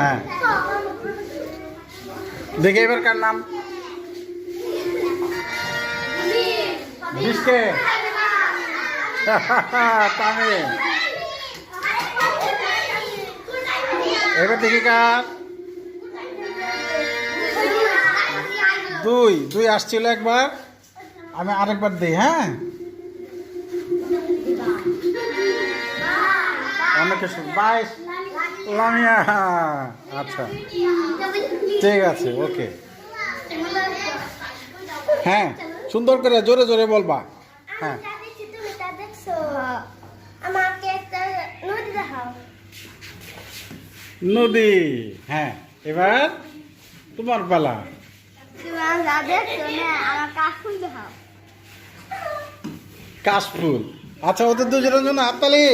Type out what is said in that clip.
হ্যাঁ, দেখে এবার কার নাম? বিশকে তামিম। এবার দেখি কার? দুই দুই আসছিল একবার, আমি আরেকবার দিই। হ্যাঁ, অনেক কিছু। 22 লামিয়া। আচ্ছা, ঠিক আছে, ওকে। হ্যাঁ, সুন্দর করে জোরে জোরে বলবা। হ্যাঁ, নদী। হ্যাঁ, এবার তোমার পালা। কাশফুল। আচ্ছা, ওদের দুজনের জন্য হাততালি।